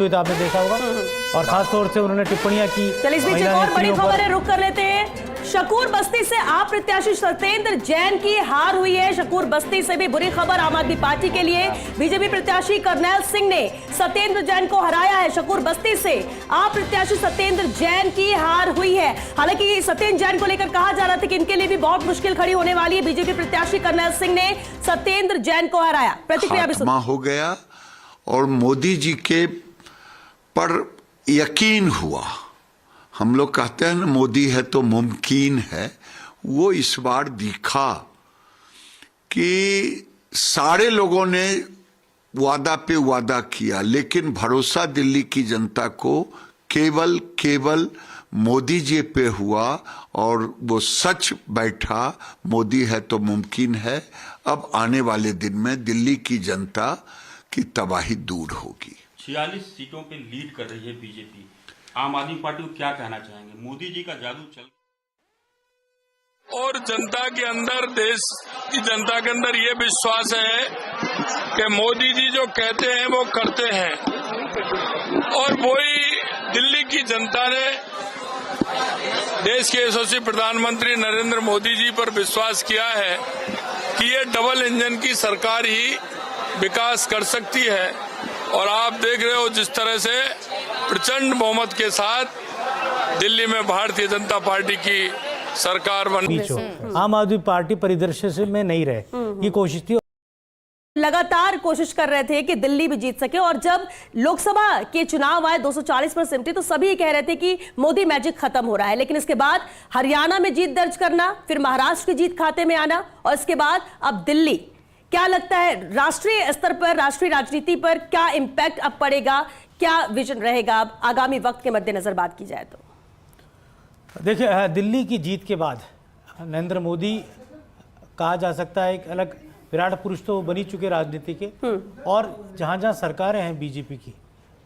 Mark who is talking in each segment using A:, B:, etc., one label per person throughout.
A: आपने देखा होगा और खास तौर से उन्होंने टिप्पणियां की।
B: चलिए इस बीच एक और बड़ी खबर है, रुक कर लेते हैं। शकूर बस्ती से आप प्रत्याशी सत्येंद्र जैन की हार हुई है। शकूर बस्ती से भी बुरी खबर आम आदमी पार्टी के लिए। बीजेपी प्रत्याशी करनैल सिंह ने सत्येंद्र जैन को हराया है। शकूर बस्ती से आप प्रत्याशी सत्येंद्र जैन की हार हुई है। हालांकि सत्येंद्र जैन को लेकर कहा जा रहा था कि इनके लिए भी बहुत मुश्किल खड़ी होने वाली है। बीजेपी प्रत्याशी करनैल सिंह ने सत्येंद्र जैन को हराया। प्रतिक्रिया भी सुनिए।
C: हो गया और मोदी जी के पर यकीन हुआ। हम लोग कहते हैं ना, मोदी है तो मुमकिन है। वो इस बार दिखा कि सारे लोगों ने वादा पे वादा किया, लेकिन भरोसा दिल्ली की जनता को केवल मोदी जी पे हुआ और वो सच बैठा। मोदी है तो मुमकिन है। अब आने वाले दिन में दिल्ली की जनता की तबाही दूर होगी।
D: 46 सीटों पे लीड कर रही है बीजेपी। आम आदमी पार्टी को क्या कहना चाहेंगे? मोदी जी का जादू चल
E: और जनता के अंदर, देश की जनता के अंदर ये विश्वास है कि मोदी जी जो कहते हैं वो करते हैं। और वही दिल्ली की जनता ने देश के यशस्वी प्रधानमंत्री नरेंद्र मोदी जी पर विश्वास किया है कि ये डबल इंजन की सरकार ही विकास कर सकती है। और आप देख रहे हो जिस तरह से प्रचंड बहुमत के साथ दिल्ली में भारतीय जनता पार्टी की सरकार बनी।
A: आम आदमी पार्टी परिदृश्य से में नहीं रहे, ये कोशिश थी।
B: लगातार कोशिश कर रहे थे कि दिल्ली भी जीत सके। और जब लोकसभा के चुनाव आए 240 पर सिमटे तो सभी कह रहे थे कि मोदी मैजिक खत्म हो रहा है। लेकिन इसके बाद हरियाणा में जीत दर्ज करना, फिर महाराष्ट्र की जीत खाते में आना और इसके बाद अब दिल्ली। क्या लगता है राष्ट्रीय स्तर पर, राष्ट्रीय राजनीति पर क्या इंपैक्ट अब पड़ेगा? क्या विजन रहेगा अब आगामी वक्त के मद्देनजर बात की जाए तो?
A: देखिए, दिल्ली की जीत के बाद नरेंद्र मोदी कहा जा सकता है एक अलग विराट पुरुष तो बनी चुके राजनीति के। और जहाँ जहाँ सरकारें हैं बीजेपी की,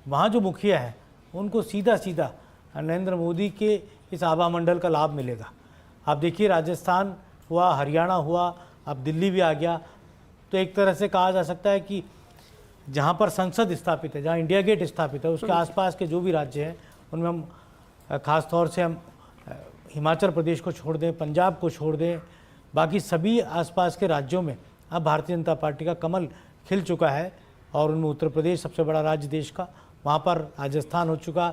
A: वहाँ जो मुखिया है उनको सीधा सीधा नरेंद्र मोदी के इस आभा मंडल का लाभ मिलेगा। आप देखिए, राजस्थान हुआ, हरियाणा हुआ, अब दिल्ली भी आ गया। तो एक तरह से कहा जा सकता है कि जहाँ पर संसद स्थापित है, जहाँ इंडिया गेट स्थापित है, उसके आसपास के जो भी राज्य हैं उनमें हम खास तौर से हम हिमाचल प्रदेश को छोड़ दें, पंजाब को छोड़ दें, बाकी सभी आसपास के राज्यों में अब भारतीय जनता पार्टी का कमल खिल चुका है। और उनमें उत्तर प्रदेश सबसे बड़ा राज्य देश का, वहाँ पर राजस्थान हो चुका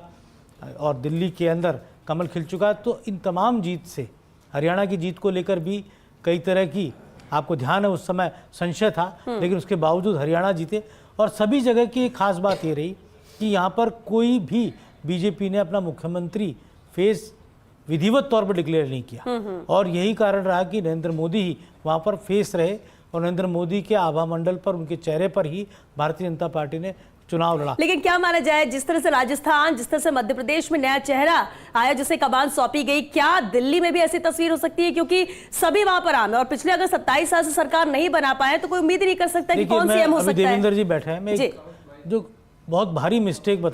A: और दिल्ली के अंदर कमल खिल चुका। तो इन तमाम जीत से, हरियाणा की जीत को लेकर भी कई तरह की, आपको ध्यान है उस समय संशय था, लेकिन उसके बावजूद हरियाणा जीते। और सभी जगह की एक खास बात ये रही कि यहाँ पर कोई भी बीजेपी ने अपना मुख्यमंत्री फेस विधिवत तौर पर डिक्लेयर नहीं किया। और यही कारण रहा कि नरेंद्र मोदी ही वहाँ पर फेस रहे और नरेंद्र मोदी के आभा मंडल पर, उनके चेहरे पर ही भारतीय जनता पार्टी ने चुनाव लड़ा।
B: लेकिन क्या माना जाए, जिस तरह से राजस्थान, जिस तरह से मध्य प्रदेश में नया चेहरा आया जिसे कमान सौंपी गई, क्या दिल्ली में भी ऐसी तस्वीर हो सकती है? क्योंकि सभी वहां पर आम है और पिछले अगर 27 साल से सरकार नहीं बना पाए तो कोई उम्मीद ही नहीं कर सकता कि कौन सीएम हो सकता है।
A: देवेंद्र जी बैठे हैं, मैं जो बहुत भारी मिस्टेक बता